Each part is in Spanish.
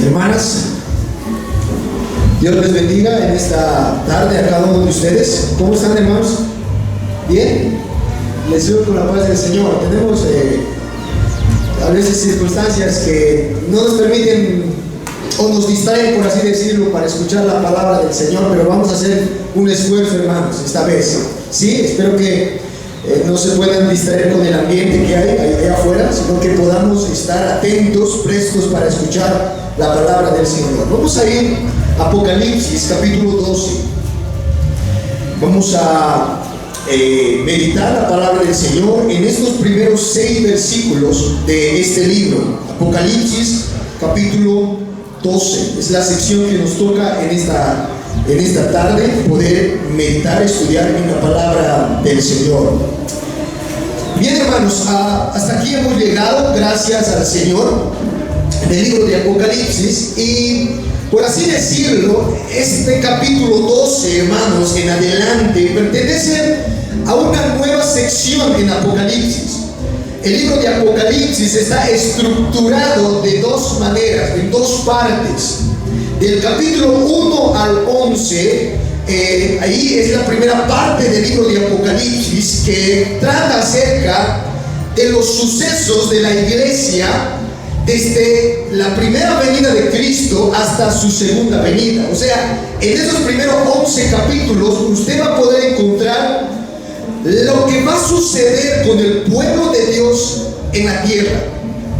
Hermanas, Dios les bendiga en esta tarde a cada uno de ustedes. ¿Cómo están, hermanos? ¿Bien? Les digo con la paz del Señor. Tenemos a veces circunstancias que no nos permiten o nos distraen, por así decirlo, para escuchar la palabra del Señor, pero vamos a hacer un esfuerzo, hermanos, esta vez. Sí, espero que no se puedan distraer con el ambiente que hay ahí afuera, sino que podamos estar atentos, prestos para escuchar la palabra del Señor. Vamos a ir a Apocalipsis capítulo 12. Vamos a meditar la palabra del Señor en estos primeros 6 versículos de este libro. Apocalipsis capítulo 12 es la sección que nos toca en esta tarde, poder meditar, estudiar en la palabra del Señor. Bien, hermanos, hasta aquí hemos llegado, gracias al Señor, del libro de Apocalipsis. Y por así decirlo, este capítulo 12, hermanos, en adelante pertenece a una nueva sección en Apocalipsis. El libro de Apocalipsis está estructurado de dos maneras, en dos partes. Del capítulo 1 al 11, ahí es la primera parte del libro de Apocalipsis, que trata acerca de los sucesos de la iglesia desde la primera venida de Cristo hasta su segunda venida. O sea, en esos primeros 11 capítulos usted va a poder encontrar lo que va a suceder con el pueblo de Dios en la tierra,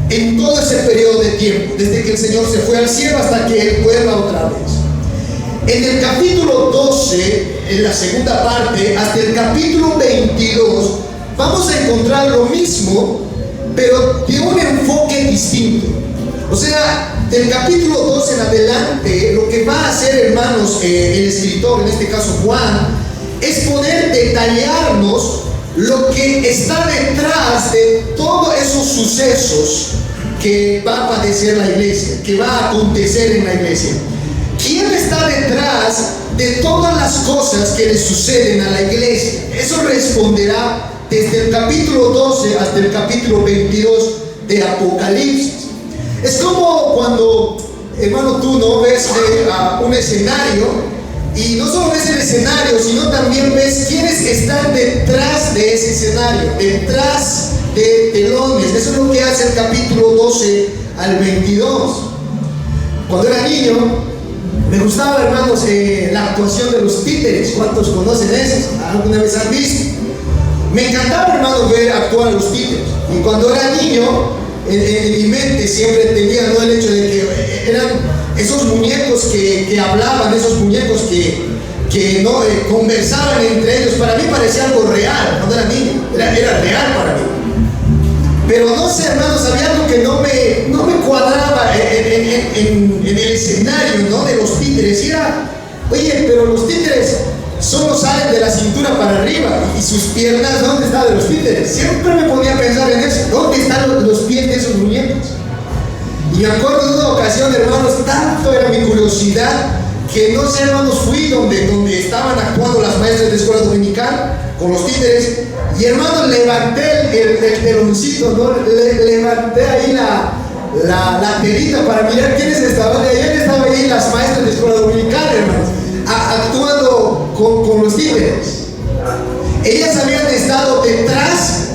en todo ese periodo de tiempo, desde que el Señor se fue al cielo hasta que Él vuelva otra vez. En el capítulo 12, en la segunda parte, hasta el capítulo 22, vamos a encontrar lo mismo, pero de un enfoque distinto. O sea, del capítulo 12 en adelante, lo que va a hacer, hermanos, el escritor, en este caso Juan, es poder detallarnos lo que está detrás de todos esos sucesos que va a padecer la iglesia, que va a acontecer en la iglesia. ¿Quién está detrás de todas las cosas que le suceden a la iglesia? Eso responderá desde el capítulo 12 hasta el capítulo 22 de Apocalipsis. Es como cuando, hermano, tú no ves un escenario, y no solo ves el escenario, sino también ves quiénes están detrás de ese escenario, detrás de telones. Eso es lo que hace el capítulo 12 al 22. Cuando era niño, me gustaba, hermanos, la actuación de los títeres. ¿Cuántos conocen esos? ¿Alguna vez han visto? Me encantaba, hermanos, ver actuar a los títeres. Y cuando era niño, en mi mente siempre tenía, ¿no?, el hecho de que eran esos muñecos que hablaban, esos muñecos que no conversaban entre ellos. Para mí parecía algo real cuando era niño, era real para mí. Pero no sé, hermanos, había algo que no me cuadraba en el escenario, ¿no?, de los títeres. Y era, oye, pero los títeres solo salen de la cintura para arriba, y sus piernas, ¿dónde están de los títeres? Siempre me ponía a pensar en eso. ¿Dónde están los pies de esos muñecos? Y me acuerdo de una ocasión, hermanos, tanto era mi curiosidad que, no sé, hermanos, fui donde estaban actuando las maestras de escuela dominical con los títeres, y, hermanos, levanté el teloncito, ¿no? Levanté ahí la telita para mirar quiénes estaban. Y ayer estaban ahí las maestras de escuela dominical, hermanos, actuando con los títeres. Ellas habían estado detrás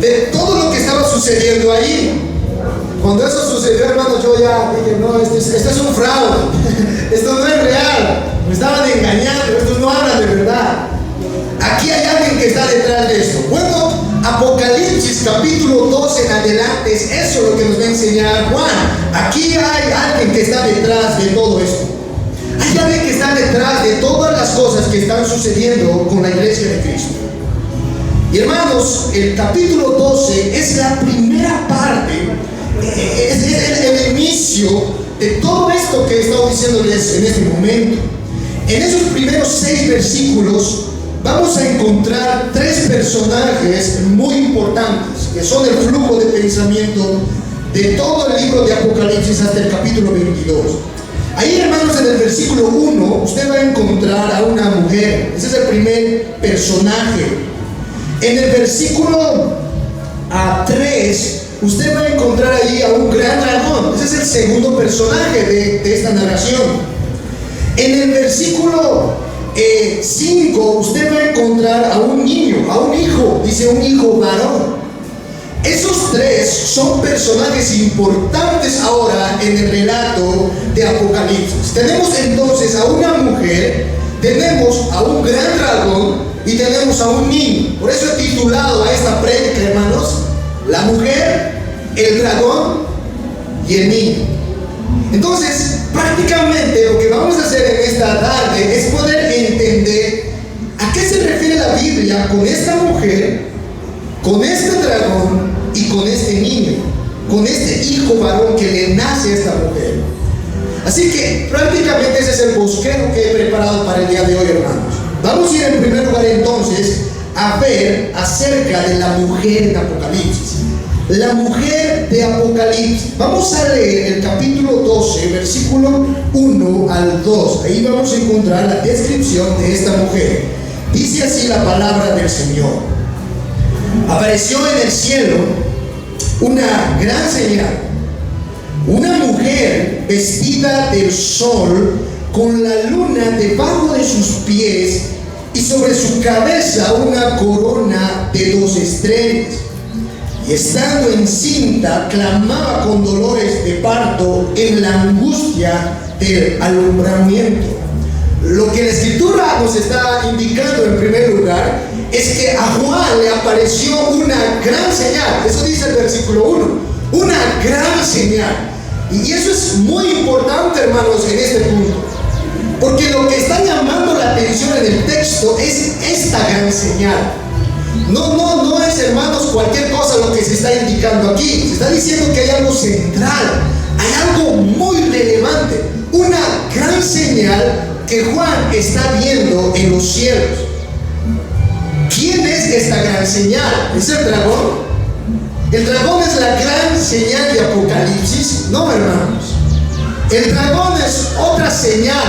de todo lo que estaba sucediendo allí. Cuando eso sucedió, hermanos, yo ya dije, no, esto es un fraude, esto no es real, me estaban engañando, estos no hablan de verdad. Aquí hay alguien que está detrás de esto. Bueno, Apocalipsis capítulo 12 en adelante es eso lo que nos va a enseñar Juan. Aquí hay alguien que está detrás de todo esto. Hay alguien que está detrás de todas las cosas que están sucediendo con la iglesia de Cristo. Y, hermanos, el capítulo 12 es la primera parte, es el inicio de todo esto que he estado diciéndoles en este momento. En esos primeros 6 versículos vamos a encontrar 3 personajes muy importantes, que son el flujo de pensamiento de todo el libro de Apocalipsis hasta el capítulo 22. Ahí, hermanos, en el versículo 1 usted va a encontrar a una mujer. Ese es el primer personaje. En el versículo 3 usted va a encontrar ahí a un gran dragón. dragón. Ese es el segundo personaje de esta narración. En el versículo 5 usted va a encontrar a un niño, a un hijo, dice un hijo varón. Esos tres son personajes importantes ahora en el relato de Apocalipsis. Tenemos entonces a una mujer, tenemos a un gran dragón y tenemos a un niño. Por eso he titulado a esta prédica, hermanos, la mujer, el dragón y el niño. Entonces, prácticamente lo que vamos a hacer en esta tarde es poder entender a qué se refiere la Biblia con esta mujer, con este dragón y con este niño, con este hijo varón que le nace a esta mujer. Así que prácticamente ese es el bosquejo que he preparado para el día de hoy, hermanos. Vamos a ir en primer lugar entonces a ver acerca de la mujer de Apocalipsis. La mujer de Apocalipsis. Vamos a leer el capítulo 12, versículo 1 al 2. Ahí vamos a encontrar la descripción de esta mujer. Dice así la palabra del Señor. Apareció en el cielo una gran señal, una mujer vestida del sol, con la luna debajo de sus pies y sobre su cabeza una corona de 2 estrellas. Y estando encinta, clamaba con dolores de parto en la angustia del alumbramiento. Lo que la Escritura nos está indicando en primer lugar es que a Juan le apareció una gran señal. Eso dice el versículo 1, una gran señal. Y eso es muy importante, hermanos, en este punto, porque lo que está llamando la atención en el texto es esta gran señal. No es, hermanos, cualquier cosa lo que se está indicando aquí. Se está diciendo que hay algo central, hay algo muy relevante, una gran señal que Juan está viendo en los cielos. ¿Quién es esta gran señal? ¿Es el dragón? ¿El dragón es la gran señal de Apocalipsis? No, hermanos. El dragón es otra señal,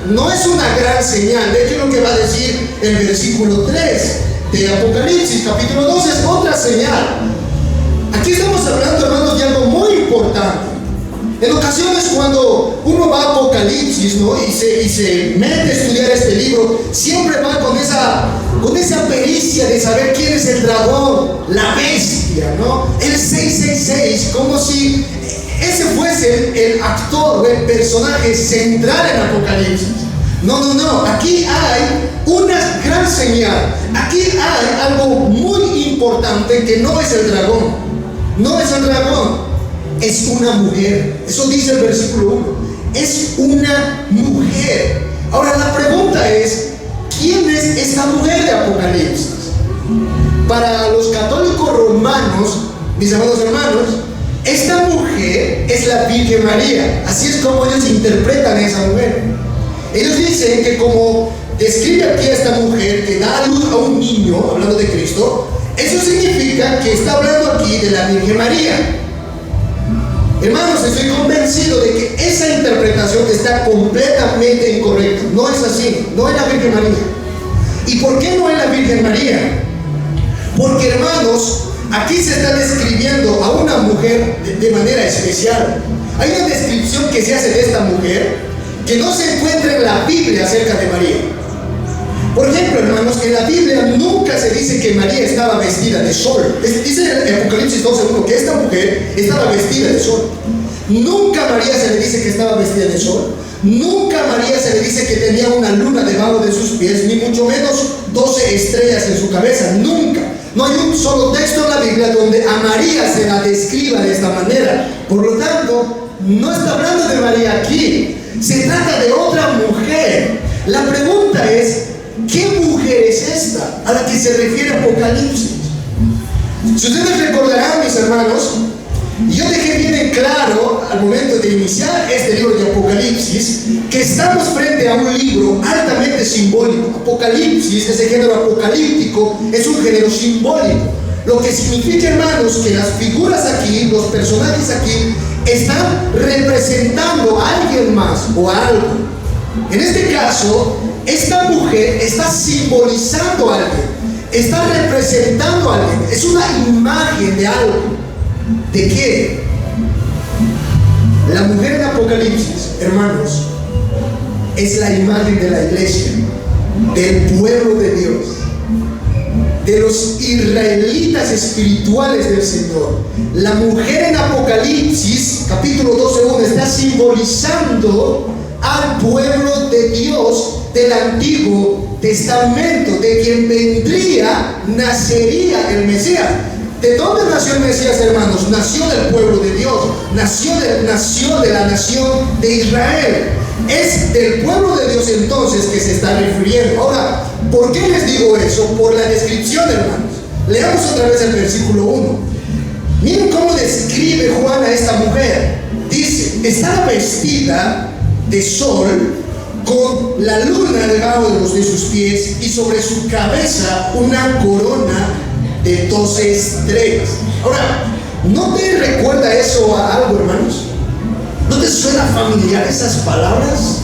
no es una gran señal. De hecho, lo que va a decir el versículo 3 de Apocalipsis, capítulo 2, es otra señal. Aquí estamos hablando, hermanos, de algo muy importante. En ocasiones cuando uno va a Apocalipsis, ¿no?, y se mete a estudiar este libro, siempre va con esa pericia de saber quién es el dragón, la bestia, ¿no? El 666, como si ese fuese el actor o el personaje central en Apocalipsis. No, aquí hay una gran señal, aquí hay algo muy importante que no es el dragón, no es el dragón. Es una mujer. Eso dice el versículo 1. Es una mujer. Ahora la pregunta es, ¿quién es esta mujer de Apocalipsis? Para los católicos romanos, mis amados hermanos, esta mujer es la Virgen María. Así es como ellos interpretan a esa mujer. Ellos dicen que como describe aquí a esta mujer que da a luz a un niño, hablando de Cristo, eso significa que está hablando aquí de la Virgen María. Hermanos, estoy convencido de que esa interpretación está completamente incorrecta. No es así, no es la Virgen María. ¿Y por qué no es la Virgen María? Porque, hermanos, aquí se está describiendo a una mujer de manera especial. Hay una descripción que se hace de esta mujer que no se encuentra en la Biblia acerca de María. Por ejemplo, hermanos, en la Biblia nunca se dice que María estaba vestida de sol. Dice en Apocalipsis 12:1 que esta mujer estaba vestida de sol. Nunca María se le dice que estaba vestida de sol. Nunca María se le dice que tenía una luna debajo de sus pies, ni mucho menos 12 estrellas en su cabeza. Nunca. No hay un solo texto en la Biblia donde a María se la describa de esta manera. Por lo tanto, no está hablando de María aquí. Se trata de otra mujer. La pregunta es, ¿qué mujer es esta a la que se refiere Apocalipsis? Si ustedes recordarán, mis hermanos, yo dejé bien en claro al momento de iniciar este libro de Apocalipsis que estamos frente a un libro altamente simbólico. Apocalipsis, ese género apocalíptico, es un género simbólico. Lo que significa, hermanos, que las figuras aquí, los personajes aquí, están representando a alguien más o a algo. En este caso, esta mujer está simbolizando a alguien, está representando a alguien, es una imagen de algo. ¿De qué? La mujer en Apocalipsis, hermanos, es la imagen de la iglesia, del pueblo de Dios, de los israelitas espirituales del Señor. La mujer en Apocalipsis, capítulo 12:1, está simbolizando al pueblo de Dios del Antiguo Testamento, de quien vendría, nacería el Mesías. ¿De dónde nació el Mesías, hermanos? Nació del pueblo de Dios, nació de la nación de Israel. Es del pueblo de Dios entonces que se está refiriendo. Ahora, ¿por qué les digo eso? Por la descripción, hermanos. Leamos otra vez el versículo 1. Miren cómo describe Juan a esta mujer. Dice, estaba vestida de sol, con la luna debajo de sus pies, y sobre su cabeza una corona de 12 estrellas. Ahora, ¿no te recuerda eso a algo, hermanos? ¿No te suena familiar esas palabras?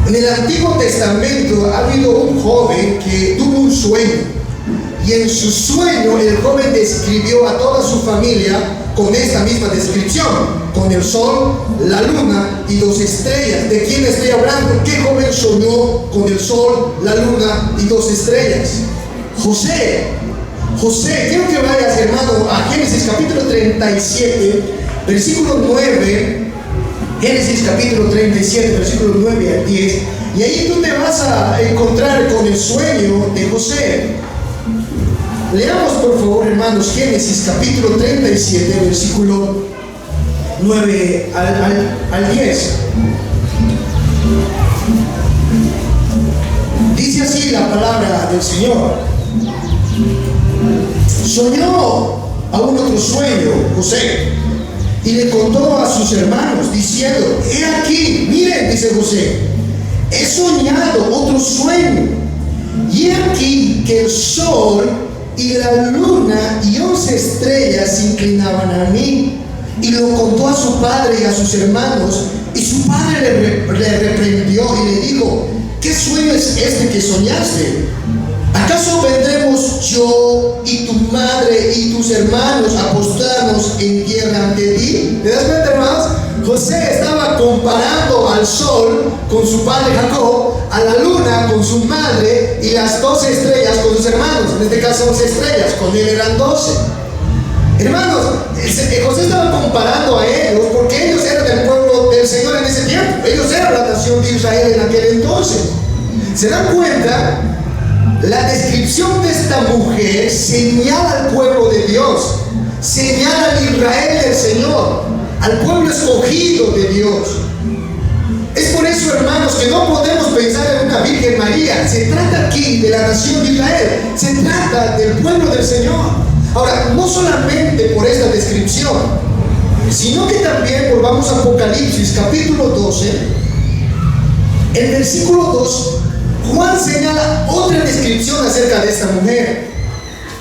En el Antiguo Testamento ha habido un joven que tuvo un sueño, y en su sueño el joven describió a toda su familia con esta misma descripción, con el sol, la luna y 2 estrellas. ¿De quién estoy hablando? ¿Qué joven soñó con el sol, la luna y 2 estrellas? José. Quiero que vayas, hermano, a Génesis capítulo 37, versículo 9. Génesis capítulo 37, versículo 9 al 10. Y ahí tú te vas a encontrar con el sueño de José. Leamos por favor, hermanos, Génesis capítulo 37, versículo 9 al 10. Dice así la palabra del Señor. Soñó aún otro sueño José, y le contó a sus hermanos, diciendo, he aquí, miren, dice José, he soñado otro sueño, y he aquí que el sol y la luna y 11 estrellas se inclinaban a mí. Y lo contó a su padre y a sus hermanos, y su padre le reprendió y le dijo, ¿qué sueño es este que soñaste? ¿Acaso vendremos yo y tu madre y tus hermanos a postrarnos en tierra ante ti? ¿Te das cuenta, hermanos? José estaba comparando al sol con su padre Jacob, a la luna con su madre, y las 12 estrellas con sus hermanos. En este caso 11 estrellas, con él eran 12. Hermanos, José estaba comparando a ellos porque ellos eran del pueblo del Señor en ese tiempo. Ellos eran la nación de Israel en aquel entonces. ¿Se dan cuenta? La descripción de esta mujer señala al pueblo de Dios, señala al Israel del Señor, al pueblo escogido de Dios. Es por eso, hermanos, que no podemos pensar en una Virgen María. Se trata aquí de la nación de Israel, se trata del pueblo del Señor. Ahora, no solamente por esta descripción, sino que también volvamos a Apocalipsis capítulo 12, el versículo 2, Juan señala otra descripción acerca de esta mujer.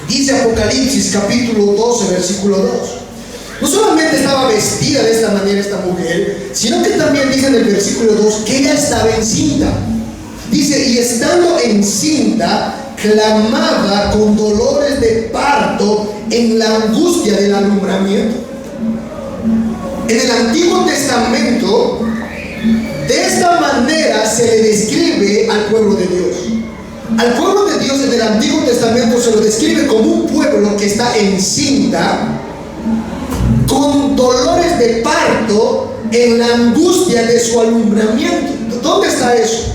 Dice Apocalipsis capítulo 12, versículo 2. No solamente estaba vestida de esta manera esta mujer, sino que también dice en el versículo 2 que ella estaba encinta. Dice, y estando encinta, clamaba con dolores de parto en la angustia del alumbramiento. En el Antiguo Testamento, de esta manera se le describe al pueblo de Dios. Al pueblo de Dios en el Antiguo Testamento se lo describe como un pueblo que está encinta, con dolores de parto en la angustia de su alumbramiento. ¿Dónde está eso?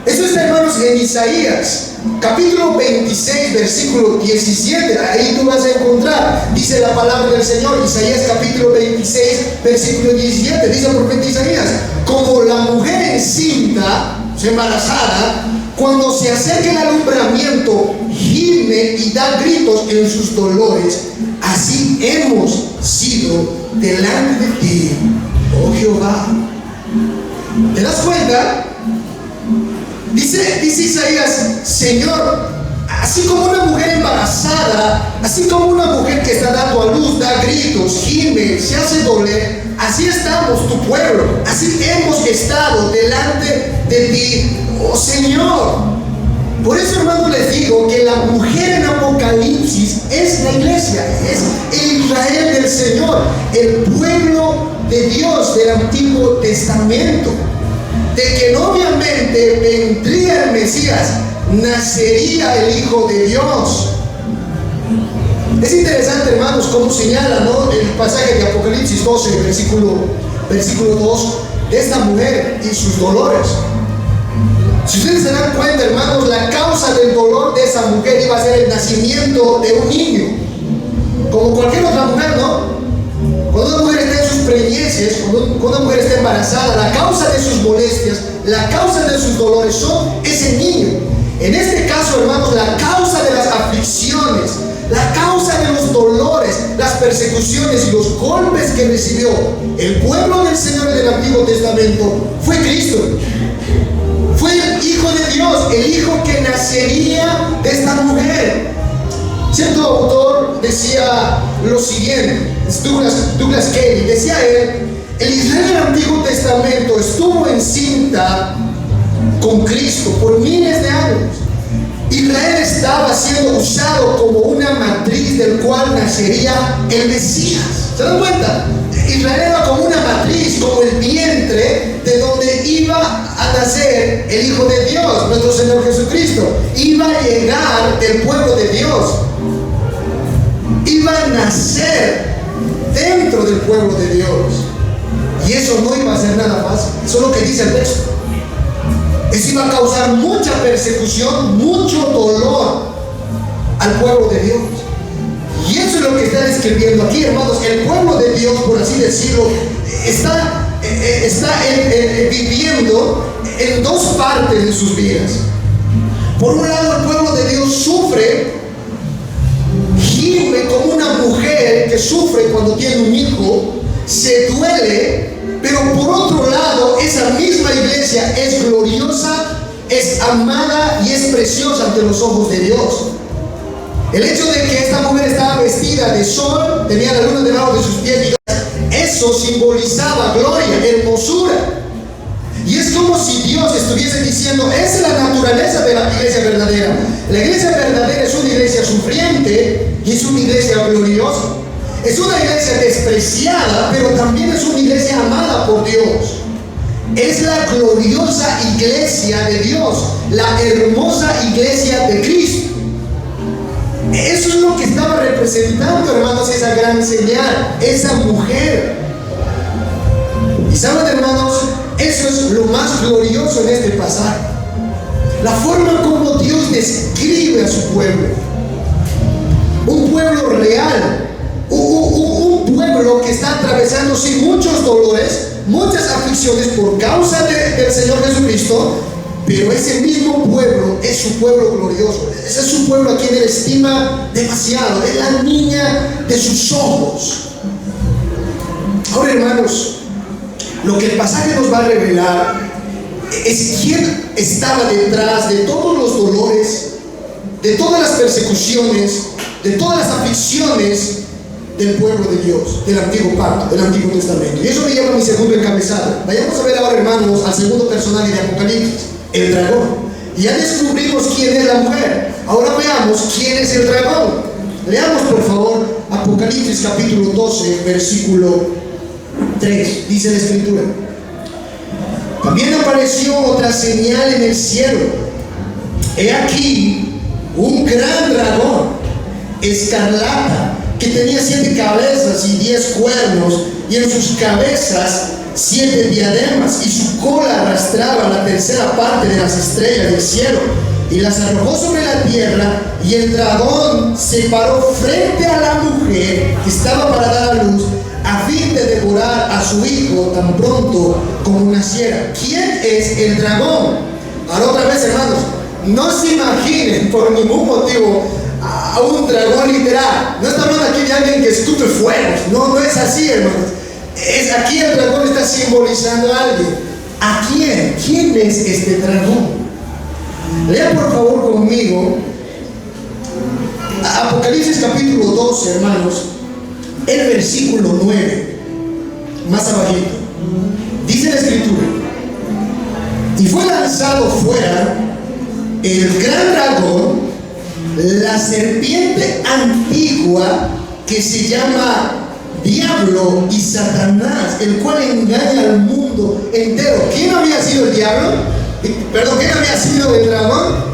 Eso está, hermanos, en Isaías capítulo 26, versículo 17. Ahí tú vas a encontrar, dice la palabra del Señor, Isaías capítulo 26, versículo 17. Dice el profeta Isaías, como la mujer encinta, embarazada, cuando se acerca el alumbramiento, gime y da gritos en sus dolores. Así hemos sido delante de ti, oh Jehová. ¿Te das cuenta? Dice Isaías, Señor, así como una mujer embarazada, así como una mujer que está dando a luz, da gritos, gime, se hace doler, así estamos tu pueblo, así hemos estado delante de ti, oh Señor. Por eso, hermano, les digo que la mujer en Apocalipsis es la iglesia, es el Israel del Señor, el pueblo de Dios del Antiguo Testamento, de que obviamente vendría el Mesías, nacería el Hijo de Dios. Es interesante, hermanos, como señala, ¿no?, el pasaje de Apocalipsis 12, versículo 2, de esta mujer y sus dolores. Si ustedes se dan cuenta, hermanos, la causa del dolor de esa mujer iba a ser el nacimiento de un niño, como cualquier otra mujer, ¿no? Cuando una mujer está en sus preñeces, cuando una mujer está embarazada, la causa de sus molestias, la causa de sus dolores son ese niño. En este caso, hermanos, la causa de las aflicciones, la causa de los dolores, las persecuciones y los golpes que recibió el pueblo del Señor del Antiguo Testamento fue Cristo. Fue el Hijo de Dios, el Hijo que nacería de esta mujer. Cierto autor decía lo siguiente, Douglas Kelly, decía él: el Israel del Antiguo Testamento estuvo encinta con Cristo por miles de años. Israel estaba siendo usado como una matriz del cual nacería el Mesías. ¿Se dan cuenta? Israel era como una matriz, como el vientre de donde iba a nacer el Hijo de Dios, nuestro Señor Jesucristo. Iba a llegar del pueblo de Dios. Iba a nacer dentro del pueblo de Dios. Y eso no iba a ser nada fácil. Eso es lo que dice el texto. Eso iba a causar mucha persecución, mucho dolor al pueblo de Dios. Y eso es lo que está describiendo aquí, hermanos. El pueblo de Dios, por así decirlo, está viviendo en dos partes de sus vidas. Por un lado, el pueblo de Dios sufre, gime como una mujer que sufre cuando tiene un hijo, se duele. Pero por otro lado, esa misma iglesia es gloriosa, es amada y es preciosa ante los ojos de Dios. El hecho de que esta mujer estaba vestida de sol, tenía la luna debajo de sus pies, eso simbolizaba gloria, hermosura. Y es como si Dios estuviese diciendo: esa es la naturaleza de la iglesia verdadera. La iglesia verdadera es una iglesia sufriente y es una iglesia gloriosa. Es una iglesia despreciada, pero también es una iglesia amada por Dios. Es la gloriosa iglesia de Dios, la hermosa iglesia de Cristo. Eso es lo que estaba representando, hermanos, esa gran señal, esa mujer. Y saben, hermanos, eso es lo más glorioso en este pasaje. La forma como Dios describe a su pueblo. Un pueblo real. Un pueblo que está atravesando muchos dolores, muchas aflicciones por causa del Señor Jesucristo, pero ese mismo pueblo es su pueblo glorioso. Ese es su pueblo a quien él estima demasiado. Es la niña de sus ojos. Ahora, hermanos, lo que el pasaje nos va a revelar es quién estaba detrás de todos los dolores, de todas las persecuciones, de todas las aflicciones del pueblo de Dios, del antiguo pacto, del Antiguo Testamento. Y eso me lleva a mi segundo encabezado. Vayamos a ver ahora, hermanos, al segundo personaje de Apocalipsis, el dragón. Y ya descubrimos quién es la mujer. Ahora veamos quién es el dragón. Leamos, por favor, Apocalipsis capítulo 12, versículo 3. Dice la Escritura: también apareció otra señal en el cielo. He aquí un gran dragón, escarlata, que tenía 7 cabezas y 10 cuernos, y en sus cabezas 7 diademas, y su cola arrastraba la tercera parte de las estrellas del cielo, y las arrojó sobre la tierra. Y el dragón se paró frente a la mujer que estaba para dar a luz, a fin de devorar a su hijo tan pronto como naciera. ¿Quién es el dragón? Ahora otra vez, hermanos, no se imaginen por ningún motivo a un dragón literal. No está hablando aquí de alguien que escupe fuegos. No es así, hermanos. Aquí el dragón está simbolizando a alguien. ¿A quién? ¿Quién es este dragón? Lea por favor conmigo Apocalipsis capítulo 12, hermanos, el versículo 9, más abajito. Dice la Escritura: y fue lanzado fuera el gran dragón, la serpiente antigua, que se llama diablo y Satanás, el cual engaña al mundo entero. ¿Quién había sido el diablo? Perdón, ¿quién había sido el dragón?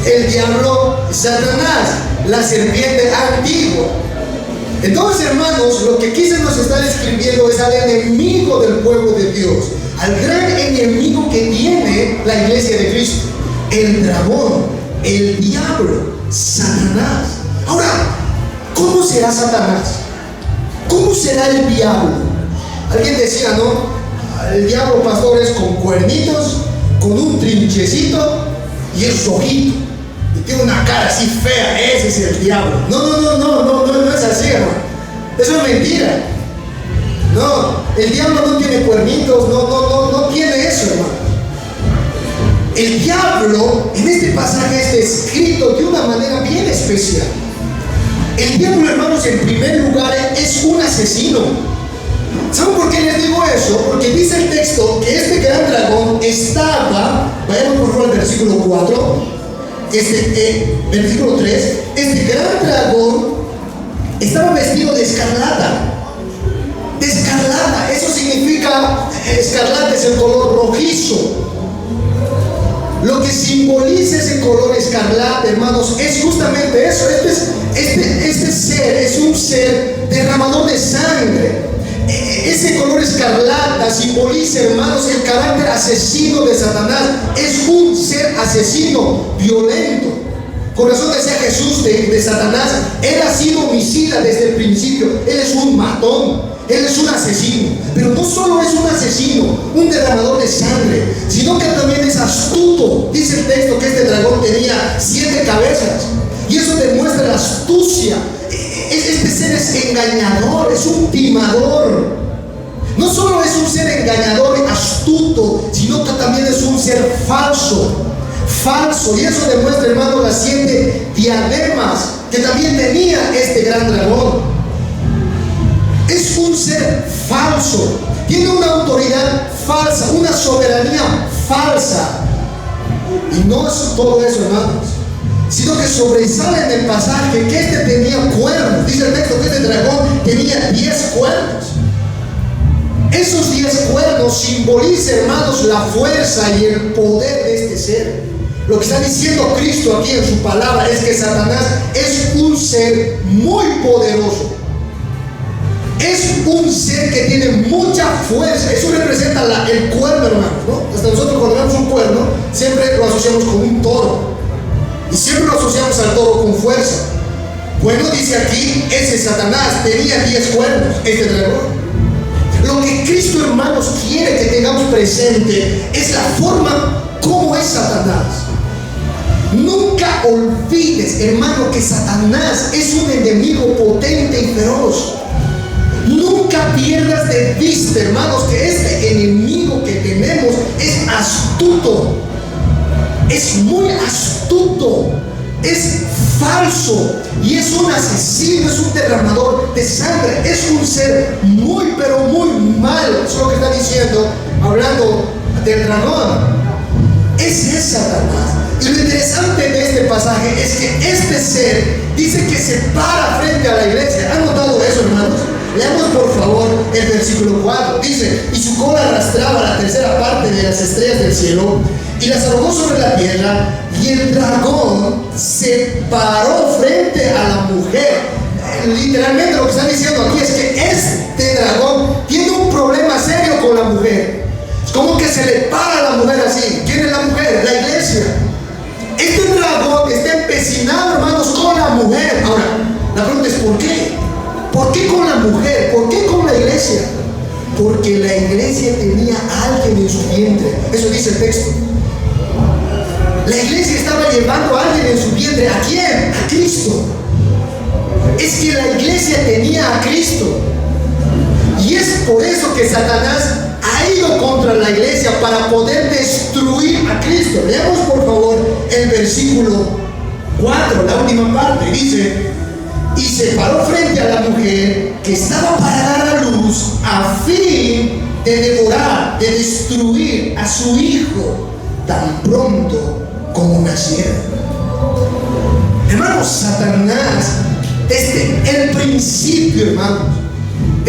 El diablo, Satanás, la serpiente antigua. Entonces, hermanos, lo que aquí se nos está describiendo es al enemigo del pueblo de Dios, al gran enemigo que tiene la iglesia de Cristo, el dragón, el diablo, Satanás. Ahora, ¿cómo será Satanás? ¿Cómo será el diablo? Alguien decía, ¿no? El diablo, pastor, es con cuernitos, con un trinchecito y es rojito. Y tiene una cara así fea. Ese es el diablo. No es así, hermano. Eso es mentira. No, el diablo no tiene cuernitos, no tiene eso, hermano. El diablo, en este pasaje, está escrito de una manera bien especial. El diablo, hermanos, en primer lugar, es un asesino. ¿Saben por qué les digo eso? Porque dice el texto que este gran dragón estaba, vayamos por favor al versículo 4, versículo 3, este gran dragón estaba vestido de escarlata. De escarlata, eso significa, escarlata es el color rojizo. Lo que simboliza ese color escarlata, hermanos, es justamente eso. Este ser es un ser derramador de sangre. Ese color escarlata simboliza, hermanos, el carácter asesino de Satanás. Es un ser asesino, violento. Por razón decía Jesús de Satanás, él ha sido homicida desde el principio. Él es un matón, él es un asesino. Pero no solo es un asesino, un derramador de sangre, sino que también es astuto. Dice el texto que este dragón tenía 7 cabezas, y eso demuestra la astucia. Este ser es engañador, es un timador. No solo es un ser engañador y astuto, sino que también es un ser falso. Y eso demuestra, hermano, las 7 diademas que también tenía este gran dragón. Es un ser falso, tiene una autoridad falsa, una soberanía falsa. Y no es todo eso, hermanos, sino que sobresale en el pasaje que este tenía cuernos. Dice el texto que este dragón tenía 10 cuernos. Esos 10 cuernos simbolizan, hermanos, la fuerza y el poder de este ser. Lo que está diciendo Cristo aquí en su palabra es que Satanás es un ser muy poderoso. Es un ser que tiene mucha fuerza. Eso representa el cuerno, hermanos, ¿no? Hasta nosotros cuando vemos un cuerno siempre lo asociamos con un toro. Y siempre lo asociamos al toro con fuerza. Bueno, dice aquí, ese Satanás tenía 10 cuernos, este dragón. Lo que Cristo, hermanos, quiere que tengamos presente es la forma como es Satanás. Nunca olvides, hermano, que Satanás es un enemigo potente y feroz. Nunca pierdas de vista, hermanos, que este enemigo que tenemos es astuto. Es muy astuto, es falso y es un asesino, es un derramador de sangre, es un ser muy, pero muy malo. Eso es lo que está diciendo, hablando del dragón. Ese es Satanás. Y lo interesante de este pasaje es que este ser dice que se para frente a la iglesia. ¿Han notado eso, hermanos? Leamos por favor el versículo 4. Dice: y su cola arrastraba la tercera parte de las estrellas del cielo y las arrojó sobre la tierra, y el dragón se paró frente a la mujer. Literalmente lo que está diciendo aquí es que este dragón tiene un problema serio con la mujer. Es como que se le para a la mujer así. ¿Quién es la mujer? La iglesia. Este dragón está empecinado, hermanos, con la mujer. Ahora, la pregunta es ¿por qué? ¿Por qué con la mujer? ¿Por qué con la iglesia? Porque la iglesia tenía a alguien en su vientre. Eso dice el texto. La iglesia estaba llevando a alguien en su vientre. ¿A quién? A Cristo. Es que la iglesia tenía a Cristo. Y es por eso que Satanás ha ido contra la iglesia para poder destruir a Cristo. Leamos por favor el versículo 4, la última parte. Dice: y se paró frente a la mujer que estaba para dar a luz, a fin de devorar, de destruir a su hijo tan pronto como naciera. Hermanos, Satanás desde el principio, hermanos,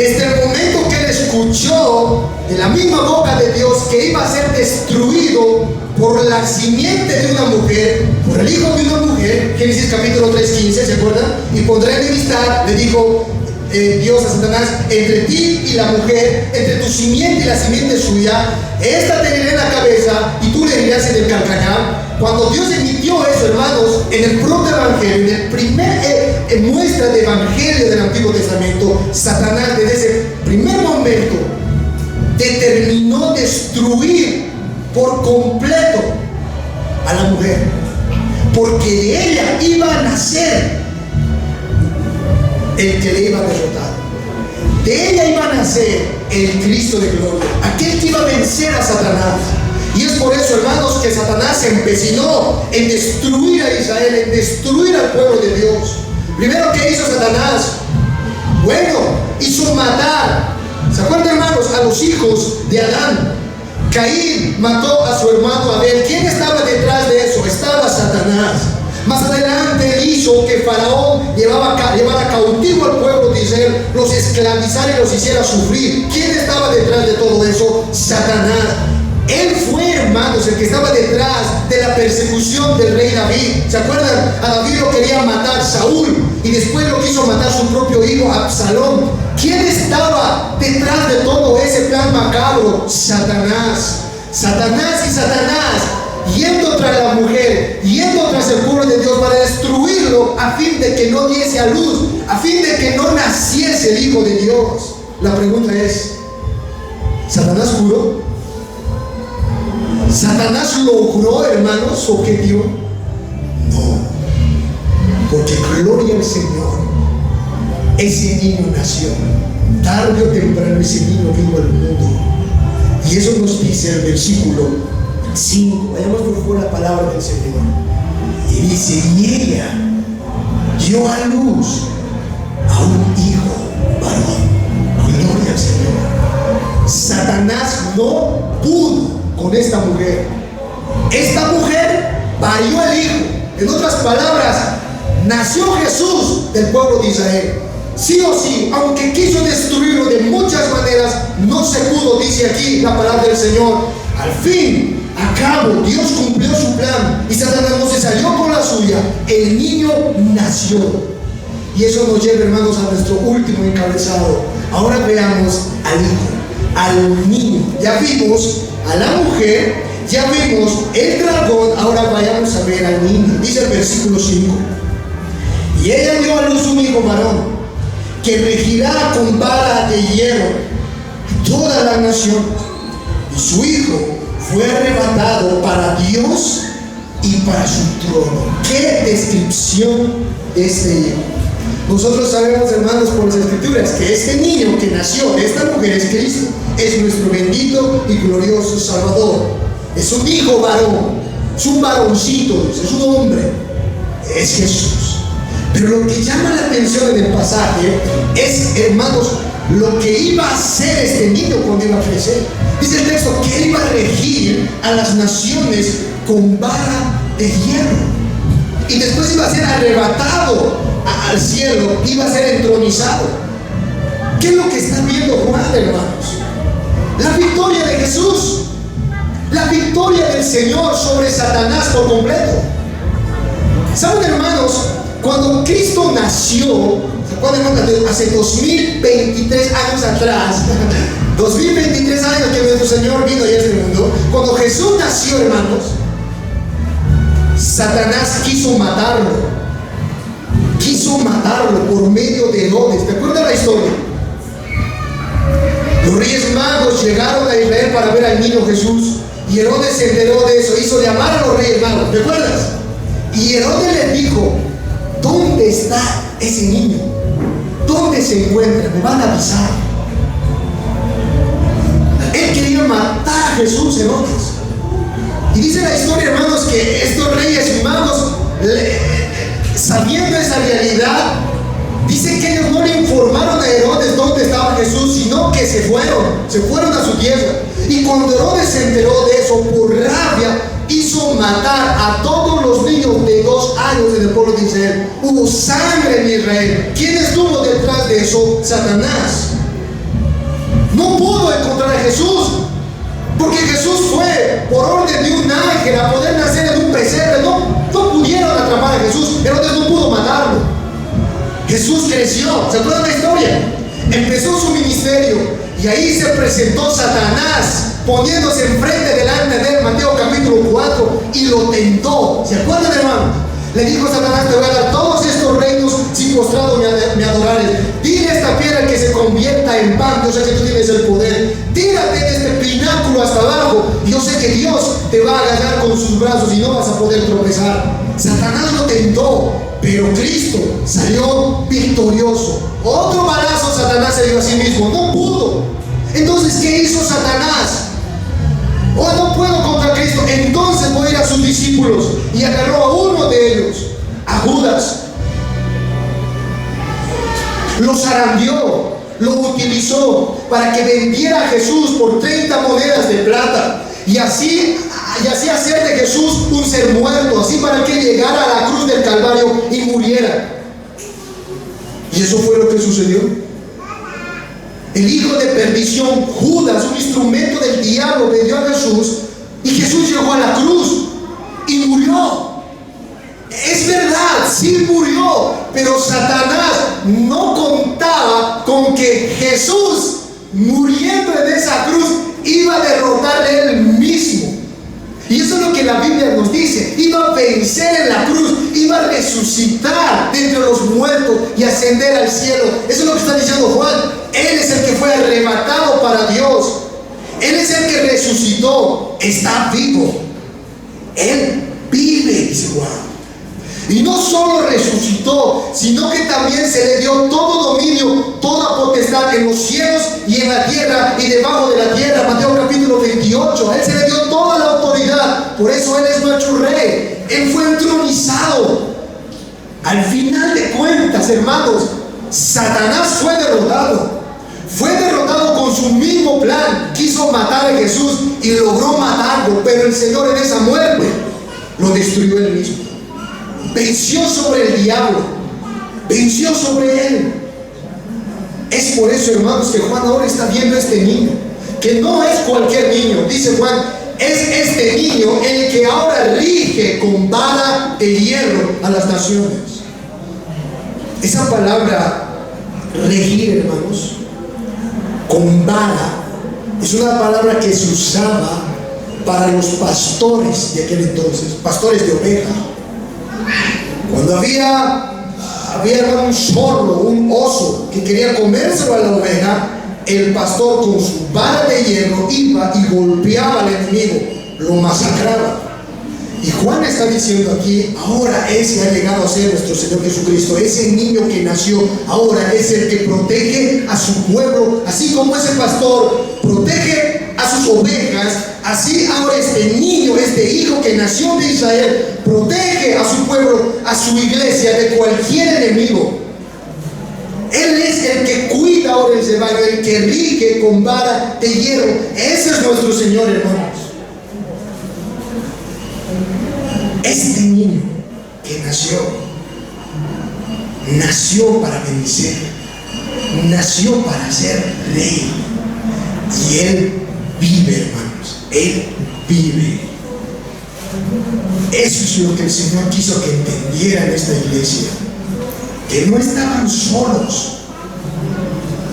Desde el momento que él escuchó de la misma boca de Dios que iba a ser destruido por la simiente de una mujer, por el hijo de una mujer, Génesis capítulo 3:15, ¿se acuerdan? Y pondré enemistad, le dijo Dios a Satanás, entre ti y la mujer, entre tu simiente y la simiente suya, esta te herirá en la cabeza y tú le herirás en el calcañar. Cuando Dios emitió eso, hermanos, en el proto evangelio, en el primer muestra de evangelio del Antiguo Testamento, Satanás desde ese primer momento determinó destruir por completo a la mujer, porque de ella iba a nacer el que le iba a derrotar. De ella iba a nacer el Cristo de gloria, aquel que iba a vencer a Satanás. Y es por eso, hermanos, que Satanás se empecinó en destruir a Israel, en destruir al pueblo de Dios. Primero, ¿qué hizo Satanás? Bueno, hizo matar. ¿Se acuerdan, hermanos? A los hijos de Adán. Caín mató a su hermano Abel. ¿Quién estaba detrás de eso? Estaba Satanás. Más adelante él hizo que Faraón llevara cautivo al pueblo de Israel, los esclavizara y los hiciera sufrir. ¿Quién estaba detrás de todo eso? Satanás. Él fue, hermanos, el que estaba detrás de la persecución del rey David. ¿Se acuerdan? A David lo quería matar Saúl y después lo quiso matar su propio hijo Absalón. ¿Quién estaba detrás de todo ese plan macabro? Satanás. Satanás y Satanás yendo tras la mujer, yendo tras el pueblo de Dios para destruirlo a fin de que no diese a luz, a fin de que no naciese el Hijo de Dios. La pregunta es, ¿Satanás juró? ¿Satanás logró, hermanos, su objetivo? No, porque gloria al Señor, ese niño nació, tarde o temprano ese niño vino al mundo. Y eso nos dice el versículo 5, vayamos por favor la palabra del Señor. Y dice, y ella dio a luz a un hijo varón. Gloria al Señor. Satanás no pudo con esta mujer. Esta mujer parió al hijo. En otras palabras, nació Jesús del pueblo de Israel. Sí o sí, aunque quiso destruirlo de muchas maneras, no se pudo, dice aquí la palabra del Señor. Al fin, a cabo, Dios cumplió su plan y Satanás no se salió con la suya. El niño nació. Y eso nos lleva, hermanos, a nuestro último encabezado. Ahora veamos al hijo, al niño. Ya vimos a la mujer, ya vimos el dragón, ahora vayamos a ver al niño. Dice el versículo 5: y ella dio a luz un hijo varón, que regirá con vara de hierro toda la nación, y su hijo fue arrebatado para Dios y para su trono. ¿Qué descripción de este hijo? Nosotros sabemos, hermanos, por las escrituras, que este niño que nació de esta mujer es Cristo, es nuestro bendito y glorioso Salvador. Es un hijo varón, es un varoncito, es un hombre, es Jesús. Pero lo que llama la atención en el pasaje es, hermanos, lo que iba a hacer este niño cuando iba a crecer. Dice el texto que él iba a regir a las naciones con vara de hierro. Y después iba a ser arrebatado al cielo, iba a ser entronizado. ¿Qué es lo que está viendo Juan, hermanos? La victoria de Jesús, la victoria del Señor sobre Satanás por completo. ¿Saben, hermanos? Cuando Cristo nació, ¿se acuerdan? Hace 2023 años atrás, 2023 años que nuestro Señor vino a este mundo, cuando Jesús nació, hermanos, Satanás quiso matarlo por medio de Herodes. ¿Te acuerdas la historia? Los reyes magos llegaron a Israel para ver al niño Jesús, y Herodes se enteró de eso, hizo llamar a los reyes magos. ¿Te acuerdas? Y Herodes les dijo: ¿dónde está ese niño? ¿Dónde se encuentra? Me van a avisar. Él quería matar a Jesús, Herodes. Y dice la historia, hermanos, que estos reyes magos, sabiendo esa realidad, dice que ellos no le informaron a Herodes dónde estaba Jesús, sino que se fueron a su tierra. Y cuando Herodes se enteró de eso, por rabia, hizo matar a todos los niños de 2 años en el pueblo de Israel. Hubo sangre en Israel. ¿Quién estuvo detrás de eso? Satanás. Jesús creció. ¿Se acuerdan de la historia? Empezó su ministerio y ahí se presentó Satanás poniéndose enfrente delante de él, Mateo capítulo 4, y lo tentó. ¿Se acuerdan, hermano? Le dijo Satanás: te voy a dar todos estos reinos si postrado me adorares. Dile a esta piedra que se convierta en pan. Yo sé que tú tienes el poder. Tírate de este pináculo hasta abajo. Yo sé que Dios te va a agarrar con sus brazos y no vas a poder tropezar. Satanás lo tentó, pero Cristo salió victorioso. Otro balazo Satanás se dio a sí mismo. No pudo. Entonces, ¿qué hizo Satanás? Oh, no puedo contra Cristo, entonces voy a ir a sus discípulos. Y agarró a uno de ellos, a Judas. Lo zarandeó, lo utilizó para que vendiera a Jesús por 30 monedas de plata. Y así hacer de Jesús un ser muerto, así para que llegara a la cruz del Calvario y muriera. Y eso fue lo que sucedió. El hijo de perdición, Judas, un instrumento del diablo, vendió a Jesús, y Jesús llegó a la cruz y murió. Es verdad, sí murió, pero Satanás no contaba con que Jesús, muriendo en esa cruz, iba a derrotarle él mismo. Y eso es lo que la Biblia nos dice: iba a vencer en la cruz, iba a resucitar de entre los muertos y ascender al cielo. Eso es lo que está diciendo Juan. Él es el que fue arrebatado para Dios. Él es el que resucitó. Está vivo. Él vive, dice Juan. Y no solo resucitó, sino que también se le dio todo dominio, toda potestad en los cielos y en la tierra y debajo de la tierra. Mateo capítulo 28. A él se le dio toda la autoridad. Por eso él es nuestro rey. Él fue entronizado. Al final de cuentas, hermanos, Satanás fue derrotado. Fue derrotado con su mismo plan. Quiso matar a Jesús y logró matarlo, pero el Señor en esa muerte lo destruyó él mismo. Venció sobre el diablo, venció sobre él. Es por eso, hermanos, que Juan ahora está viendo a este niño, que no es cualquier niño. Dice Juan: es este niño el que ahora rige con vara de hierro a las naciones. Esa palabra regir, hermanos, con vara, es una palabra que se usaba para los pastores de aquel entonces, pastores de ovejas. Cuando había un zorro, un oso que quería comérselo a la oveja, el pastor con su vara de hierro iba y golpeaba al enemigo, lo masacraba. Y Juan está diciendo aquí: ahora ese ha llegado a ser nuestro Señor Jesucristo. Ese niño que nació ahora es el que protege a su pueblo. Así como ese pastor protege a sus ovejas, así ahora este niño, este hijo que nació de Israel, protege a su pueblo, a su iglesia, de cualquier enemigo. Él es el que cuida ahora el rebaño, el que rige con vara de hierro. Ese es nuestro Señor, hermanos. Este niño que nació para vencer, nació para ser rey. Y él vive, hermanos, él vive. Eso es lo que el Señor quiso que entendiera en esta iglesia, que no estaban solos.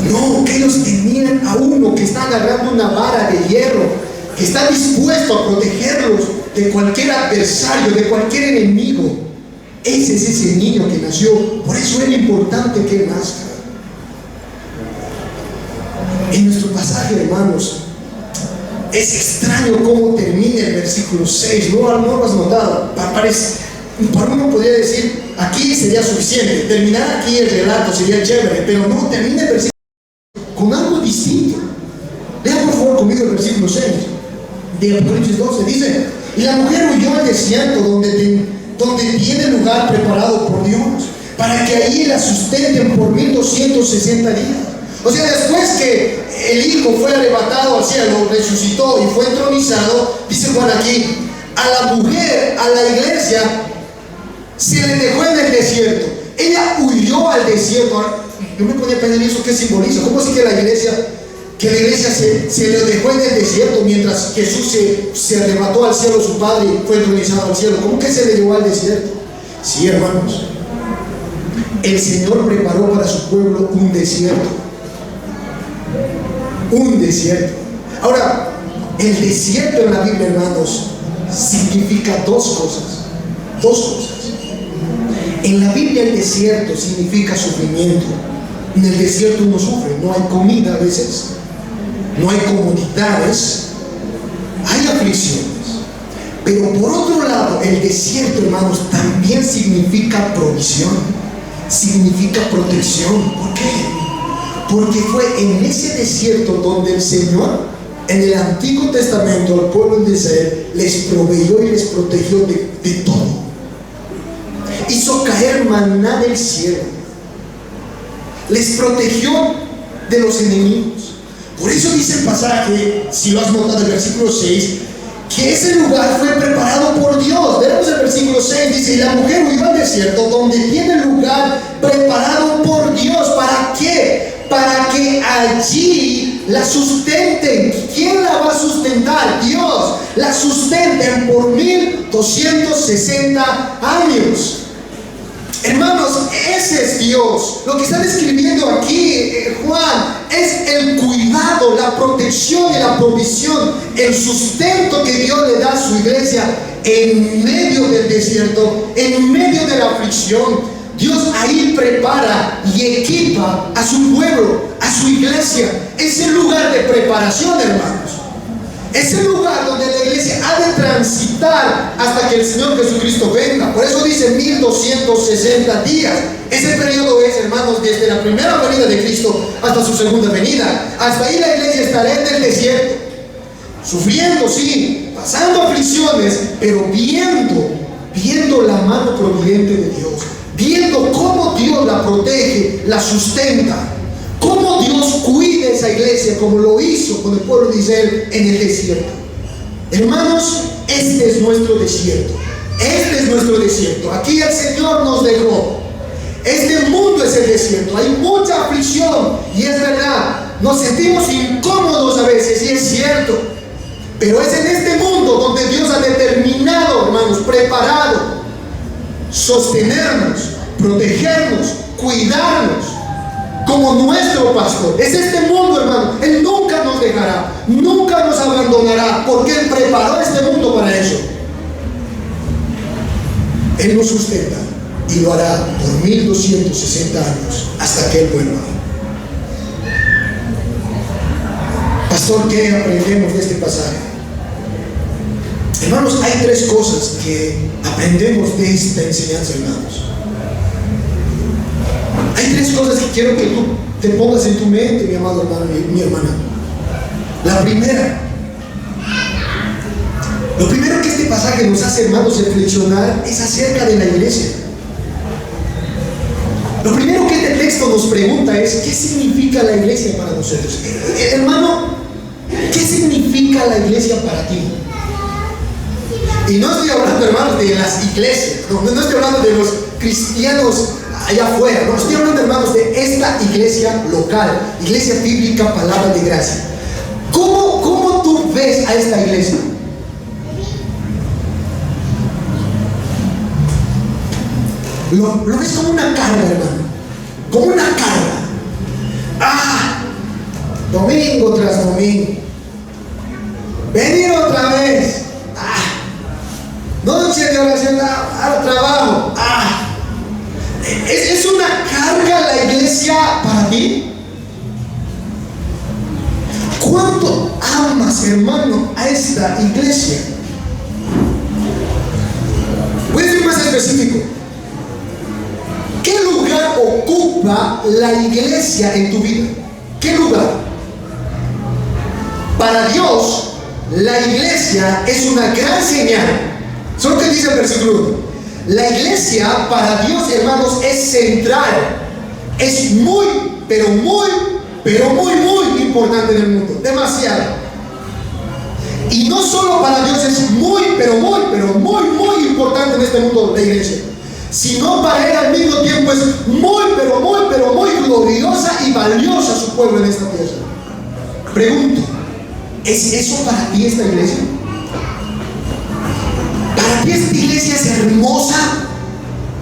No, que ellos tenían a uno que está agarrando una vara de hierro, que está dispuesto a protegerlos de cualquier adversario, de cualquier enemigo. Ese es ese niño que nació. Por eso era importante que él nazca. En nuestro pasaje, hermanos, es extraño cómo termina el versículo 6. ¿No lo has notado? Para uno podría decir: aquí sería suficiente, terminar aquí el relato sería chévere, pero no, termina el versículo con algo distinto. Vean por favor conmigo el versículo 6 de Apocalipsis 12. Dice: y la mujer huyó al desierto donde tiene lugar preparado por Dios, para que allí la sustenten por 1260 días. O sea, después que el hijo fue arrebatado al cielo, resucitó y fue entronizado, dice Juan aquí, a la mujer, a la iglesia, se le dejó en el desierto. Ella huyó al desierto. Yo me ponía a pensar eso, ¿qué simboliza? ¿Cómo así que la iglesia se le dejó en el desierto mientras Jesús se arrebató al cielo su Padre y fue entronizado al cielo? ¿Cómo que se le llevó al desierto? Sí, hermanos, El Señor preparó para su pueblo un desierto. Un desierto. Ahora, el desierto en la Biblia, hermanos, significa dos cosas. Dos cosas. En la Biblia el desierto significa sufrimiento. En el desierto uno sufre, no hay comida a veces, no hay comodidades, hay aflicciones. Pero por otro lado, el desierto, hermanos, también significa provisión, significa protección. ¿Por qué? Porque fue en ese desierto donde el Señor, en el Antiguo Testamento, al pueblo de Israel, les proveyó y les protegió de todo. Hizo caer maná del cielo, les protegió de los enemigos. Por eso dice el pasaje, si lo has notado, el versículo 6, que ese lugar fue preparado por Dios. Veremos el versículo 6, dice: y la mujer huyó al desierto, donde tiene lugar preparado por Dios. ¿Para qué? Para que allí la sustenten. ¿Quién la va a sustentar? Dios. La sustenten por 1260 años. Hermanos, ese es Dios. Lo que está describiendo aquí Juan es el cuidado, la protección y la provisión, el sustento que Dios le da a su iglesia en medio del desierto, en medio de la aflicción. Dios ahí prepara y equipa a su pueblo, a su iglesia. Es el lugar de preparación, hermanos. Es el lugar donde la iglesia ha de transitar hasta que el Señor Jesucristo venga. Por eso dice 1260 días. Ese periodo es, hermanos, desde la primera venida de Cristo hasta su segunda venida. Hasta ahí la iglesia estará en el desierto, sufriendo, sí, pasando aflicciones, pero viendo la mano providente de Dios, viendo cómo Dios la protege, la sustenta, cómo Dios cuida esa iglesia, como lo hizo con el pueblo de Israel en el desierto. Hermanos, este es nuestro desierto. Este es nuestro desierto. Aquí el Señor nos dejó. Este mundo es el desierto. Hay mucha aflicción, y es verdad. Nos sentimos incómodos a veces, y es cierto. Pero es en este mundo donde Dios ha determinado, hermanos, preparado, sostenernos, protegernos, cuidarnos, como nuestro pastor. Es este mundo, hermano. Él nunca nos dejará, nunca nos abandonará, porque Él preparó este mundo para eso. Él nos sustenta y lo hará por 1260 años, hasta que Él vuelva. Pastor, ¿qué aprendemos de este pasaje? Hermanos, hay tres cosas que aprendemos de esta enseñanza, hermanos. Hay tres cosas que quiero que tú te pongas en tu mente, mi amado hermano, mi hermana. La primera, lo primero que este pasaje nos hace, hermanos, reflexionar es acerca de la iglesia. Lo primero que este texto nos pregunta es: ¿qué significa la iglesia para nosotros? Hermano, ¿qué significa la iglesia para ti? Y no estoy hablando, hermanos, de las iglesias, no estoy hablando de los cristianos allá afuera, no estoy hablando, hermanos, de esta iglesia local, iglesia bíblica, palabra de gracia. ¿Cómo tú ves a esta iglesia? Lo ves como una carga, hermano, como una carga. Domingo tras domingo, venir otra vez, noche de oración, al trabajo. ¿Es una carga la iglesia para ti? ¿Cuánto amas, hermano, a esta iglesia? Voy a ser más específico. ¿Qué lugar ocupa la iglesia en tu vida? ¿Qué lugar? Para Dios, la iglesia es una gran señal. Eso es lo que dice el versículo 1. La iglesia para Dios, hermanos, es central. Es muy, pero muy importante en el mundo. Demasiado. Y no solo para Dios es muy importante en este mundo la iglesia, sino para Él al mismo tiempo es muy gloriosa y valiosa su pueblo en esta tierra. Pregunto, ¿es eso para ti esta iglesia? ¿Para ti esta iglesia es hermosa?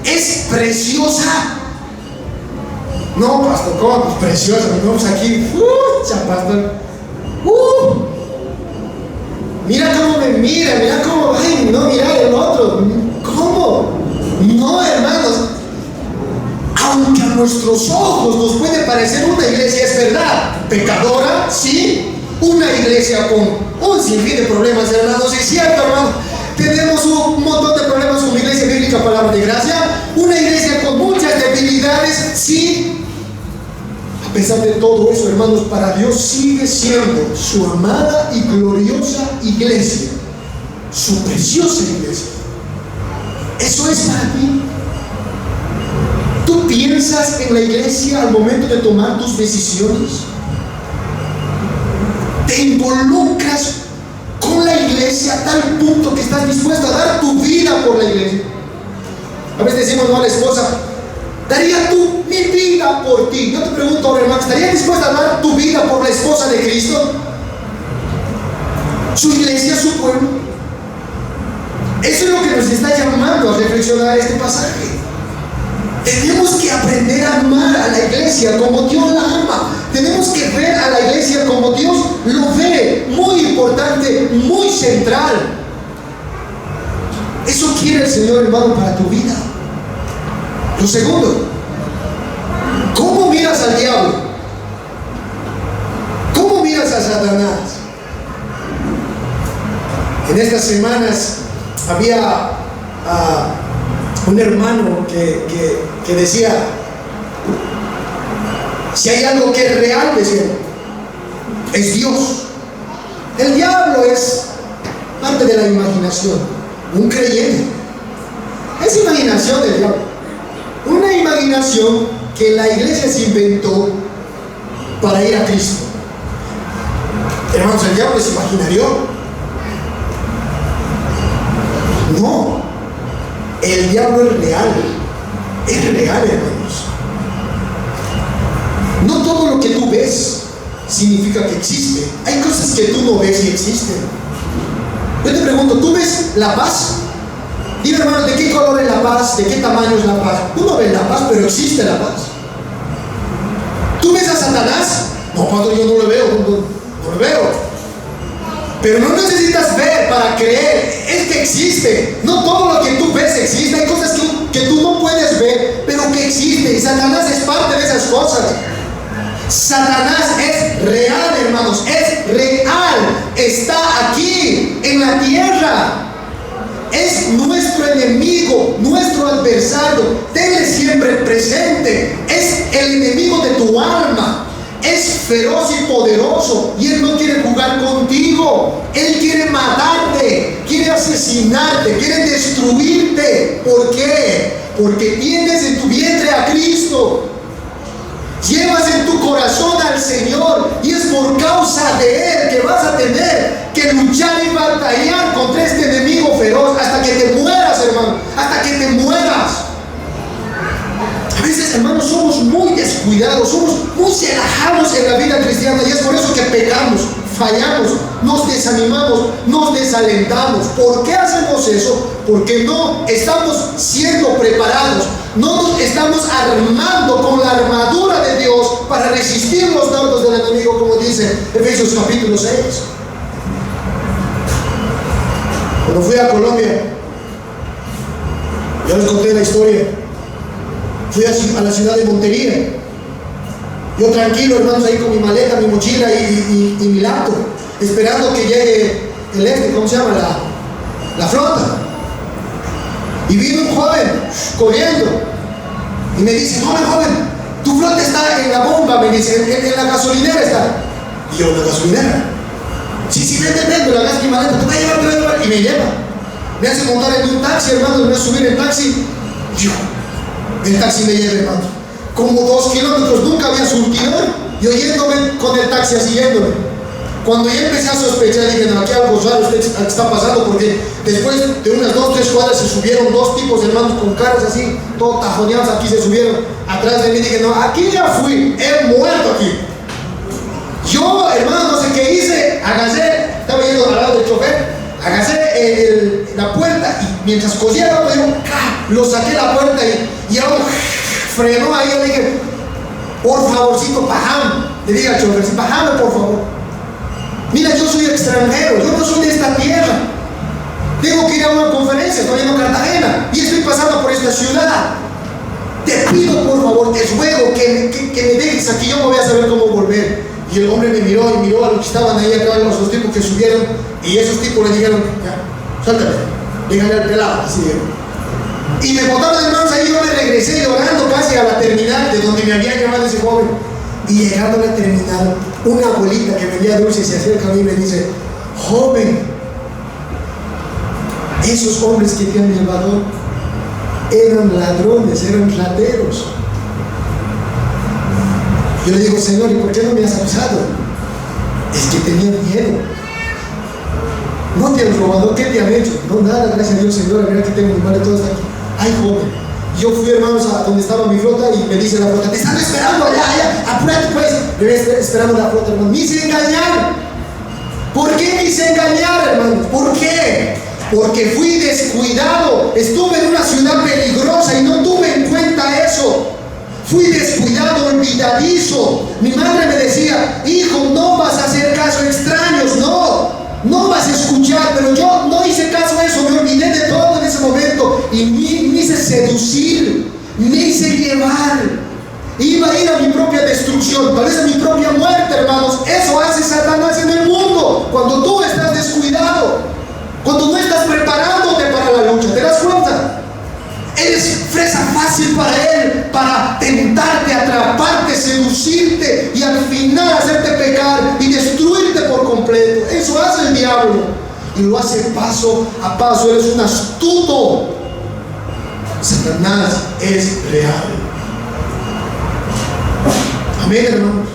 ¿Es preciosa? No, pastor, ¿cómo? Pues precioso, vamos aquí, pastor. Mira cómo me mira cómo, ay, no, mira el otro. ¿Cómo? No, hermanos. Aunque a nuestros ojos nos puede parecer una iglesia, es verdad, pecadora, sí, una iglesia con un sinfín de problemas, hermanos, es cierto, hermanos. Tenemos un montón de problemas como Iglesia Bíblica Palabra de Gracia, una iglesia con muchas debilidades, sí. A pesar de todo eso, hermanos, para Dios sigue siendo su amada y gloriosa iglesia, su preciosa iglesia. Eso es para ti. ¿Tú piensas en la iglesia al momento de tomar tus decisiones? ¿Te involucras con la iglesia a tal punto que estás dispuesto a dar tu vida por la iglesia? A veces decimos, no, a la esposa, ¿daría tú mi vida por ti? Yo te pregunto ahora, hermano, ¿estarías dispuesta a dar tu vida por la esposa de Cristo? Su iglesia, su pueblo. Eso es lo que nos está llamando a reflexionar este pasaje. Tenemos que aprender a amar a la iglesia como Dios la ama. Tenemos que ver a la iglesia como Dios lo ve. Muy importante, muy central. Eso quiere el Señor, hermano, para tu vida. Lo segundo, ¿cómo miras al diablo? ¿Cómo miras a Satanás? En estas semanas había un hermano que decía, si hay algo que es real, decía, es Dios. El diablo es parte de la imaginación. Un creyente es imaginación del diablo, una imaginación que la iglesia se inventó para ir a Cristo. Hermanos, el diablo es imaginario. No, el diablo es real, hermanos. No todo lo que tú ves significa que existe. Hay cosas que tú no ves y existen. Yo te pregunto, ¿tú ves la paz? Dime, hermano, ¿de qué color es la paz? ¿De qué tamaño es la paz? Tú no ves la paz, pero existe la paz. ¿Tú ves a Satanás? No, pastor, yo no lo veo, no lo veo. Pero no necesitas ver para creer, es que existe. No todo lo que tú ves existe. Hay cosas que tú no puedes ver, pero que existen. Y Satanás es parte de esas cosas. Satanás es real, hermanos, es real. Está aquí en la tierra. Es nuestro enemigo, nuestro adversario. Tenle siempre presente. Es el enemigo de tu alma. Es feroz y poderoso, y Él no quiere jugar contigo. Él quiere matarte, quiere asesinarte, quiere destruirte. ¿Por qué? Porque tienes en tu vientre a Cristo. Llevas en tu corazón al Señor, y es por causa de Él que vas a tener que luchar y batallar contra este enemigo feroz hasta que te mueras, hermano, hasta que te mueras. A veces, hermanos, somos muy descuidados, somos muy relajados en la vida cristiana, y es por eso que pecamos, fallamos, nos desanimamos, nos desalentamos. ¿Por qué hacemos eso? Porque no estamos siendo preparados, no nos estamos armando con la armadura de Dios para resistir los dardos del enemigo, como dice Efesios capítulo 6. Cuando fui a Colombia, ya les conté la historia. Fui a la ciudad de Montería. Yo tranquilo, hermanos, ahí con mi maleta, mi mochila y mi laptop, esperando que llegue ¿cómo se llama? La flota. Y vino un joven corriendo y me dice, joven, tu flota está en la bomba, me dice, en la gasolinera está. Y yo, ¿la gasolinera? Sí, vende, la gas mi maleta, te voy a llevar, y me lleva. Me hace montar en un taxi, hermano, me hace subir en taxi. Y yo, el taxi me lleva, hermano, como 2 kilómetros, nunca había surtidor, yo yéndome con el taxi así yéndome. Cuando ya empecé a sospechar, dije, no, aquí algo raro está pasando, porque después de unas 2-3 cuadras se subieron 2 tipos de hermanos con caras así, todos tajoneados, aquí se subieron atrás de mí. Dije, no, aquí ya fui, he muerto aquí. Yo, hermano, no sé qué hice, agarré, estaba yendo al lado del chofer, agarré la puerta, y mientras cosía el auto, yo lo saqué la puerta y algo frenó ahí. Yo le dije, por favorcito, bajame. Le diga al chofer, bajame por favor. Mira, yo soy extranjero, yo no soy de esta tierra. Tengo que ir a una conferencia, estoy en Cartagena y estoy pasando por esta ciudad. Te pido por favor, te ruego que me dejes aquí, yo no voy a saber cómo volver. Y el hombre me miró y miró a los que estaban ahí acá, los dos tipos que subieron, y esos tipos le dijeron, ya, suéltame, díganle al pelado, así dijeron. Y me botaron de manos ahí, yo me regresé llorando casi a la terminal de donde me había llevado ese joven. Y llegando a la terminal, una abuelita que vendía dulces se acerca a mí y me dice, joven, esos hombres que te han llevado eran ladrones, eran rateros. Yo le digo, Señor, ¿y por qué no me has avisado? Es que tenía miedo. ¿No te han robado? ¿Qué te han hecho? No, nada, gracias a Dios, Señor, mira que tengo mi madre, todo está aquí. Ay, joven, yo fui, hermanos, a donde estaba mi flota y me dice la flota, te están esperando allá, apúrate pues. Me voy esperando la flota, hermano. Me hice engañar. ¿Por qué me hice engañar, hermano? ¿Por qué? Porque fui descuidado, estuve en una ciudad peligrosa y no tuve en cuenta eso. Fui descuidado, olvidadizo. Mi madre me decía, hijo, no vas a hacer caso a extraños, no vas a escuchar, pero yo no hice caso a eso, me olvidé de todo en ese momento y me hice seducir, me hice llevar. Iba a ir a mi propia destrucción, tal vez a mi propia muerte, hermanos. Eso hace Satanás en el mundo cuando tú estás descuidado, cuando no estás preparándote para la lucha. ¿Te das cuenta? Eres presa fácil para él, para tentarte, atraparte, seducirte y al final hacerte pecar y destruirte por completo. Eso hace el diablo y lo hace paso a paso. Eres un astuto. Satanás es real. Amén, hermanos.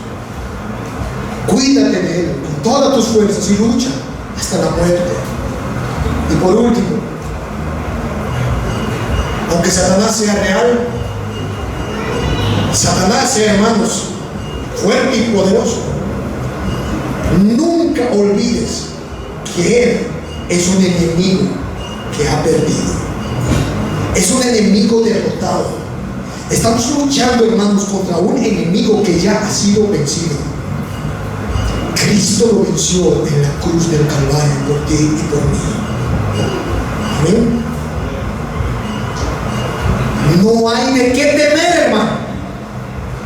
Cuídate de él con todas tus fuerzas y lucha hasta la muerte. Y por último, aunque Satanás sea real, Satanás sea, hermanos, fuerte y poderoso, nunca olvides que él es un enemigo que ha perdido, es un enemigo derrotado. Estamos luchando, hermanos, contra un enemigo que ya ha sido vencido. Cristo lo venció en la cruz del Calvario por ti y por mí. Amén. No hay de qué temer, hermano.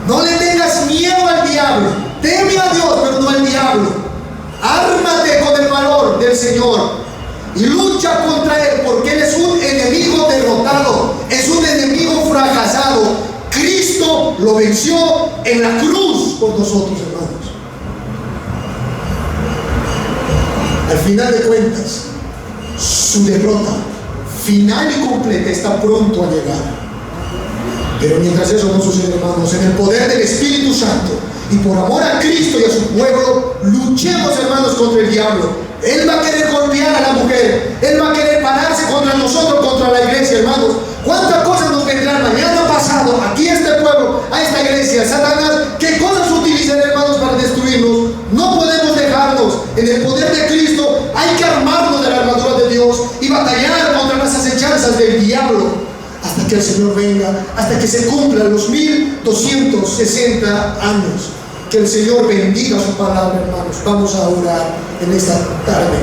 No le tengas miedo al diablo. Teme a Dios, pero no al diablo. Ármate con el valor del Señor y lucha contra él, porque él es un enemigo derrotado, es un enemigo fracasado. Cristo lo venció en la cruz por nosotros, hermanos. Al final de cuentas, su derrota final y completa está pronto a llegar. Pero mientras eso no sucede, hermanos, en el poder del Espíritu Santo y por amor a Cristo y a su pueblo, luchemos, hermanos, contra el diablo. Él va a querer golpear a la mujer, él va a querer pararse contra nosotros, contra la iglesia, hermanos. ¿Cuántas cosas nos vendrán mañana pasado aquí a este pueblo, a esta iglesia? Satanás, ¿qué cosas utilizan, hermanos, para destruirnos? No podemos dejarnos. En el poder de Cristo hay que armarnos de la armadura de Dios y batallar contra las acechanzas del diablo hasta que el Señor venga, hasta que se cumplan los 1260 años. Que el Señor bendiga su palabra, hermanos. Vamos a orar en esta tarde.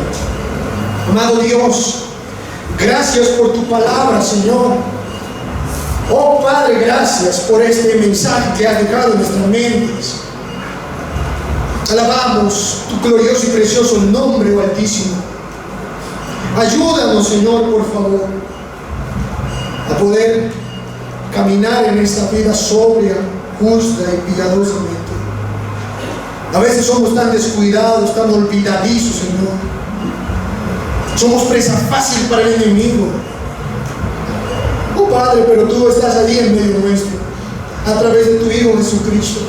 Amado Dios, gracias por tu palabra, Señor. Oh Padre, gracias por este mensaje que has dejado en nuestras mentes. Alabamos tu glorioso y precioso nombre, oh Altísimo. Ayúdanos, Señor, por favor, a poder caminar en esta vida sobria, justa y piadosamente. A veces somos tan descuidados, tan olvidadizos, Señor. Somos presa fácil para el enemigo. Oh Padre, pero tú estás ahí en medio nuestro, a través de tu Hijo Jesucristo.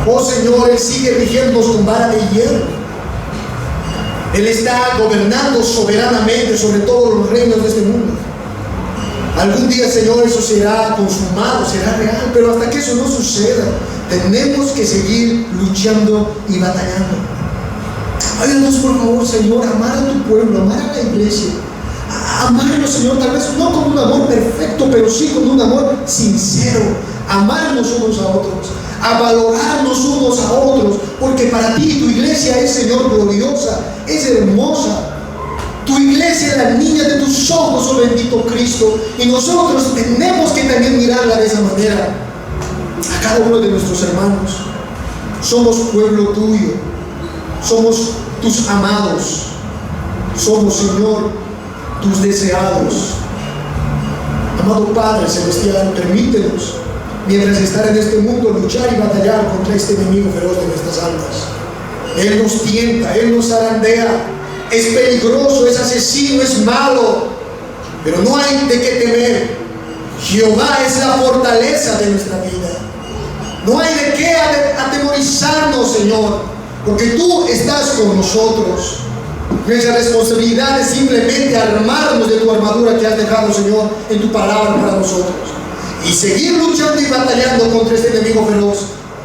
Oh Señor, Él sigue rigiéndonos con vara de hierro. Él está gobernando soberanamente sobre todos los reinos de este mundo. Algún día, Señor, eso será consumado, será real, pero hasta que eso no suceda, tenemos que seguir luchando y batallando. Ayúdanos, por favor, Señor, a amar a tu pueblo, amar a la iglesia, a amarlo, Señor, tal vez no con un amor perfecto, pero sí con un amor sincero, a amarnos unos a otros, a valorarnos unos a otros, porque para ti tu iglesia es, Señor, gloriosa, es hermosa. Tu iglesia es la niña de tus ojos, oh bendito Cristo, y nosotros tenemos que también mirarla de esa manera. A cada uno de nuestros hermanos, somos pueblo tuyo, somos tus amados, somos, Señor, tus deseados. Amado Padre Celestial, permítenos, mientras estar en este mundo, luchar y batallar contra este enemigo feroz de nuestras almas. Él nos tienta, Él nos zarandea, es peligroso, es asesino, es malo, pero no hay de qué temer. Jehová es la fortaleza de nuestra vida. No hay de qué atemorizarnos, Señor, porque tú estás con nosotros. Nuestra responsabilidad es simplemente armarnos de tu armadura que has dejado, Señor, en tu palabra para nosotros, y seguir luchando y batallando contra este enemigo feroz.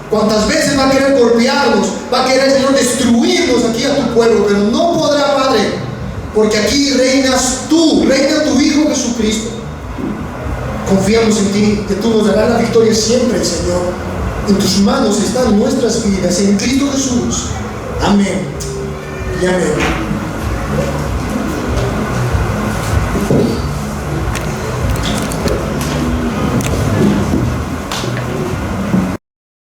Cuantas veces va a querer golpearnos, va a querer, Señor, destruirnos aquí a tu pueblo, pero no podrá, Padre, porque aquí reinas tú, reina tu Hijo Jesucristo. Confiamos en ti, que tú nos darás la victoria siempre, Señor. En tus manos están nuestras vidas, en Cristo Jesús. Amén y amén.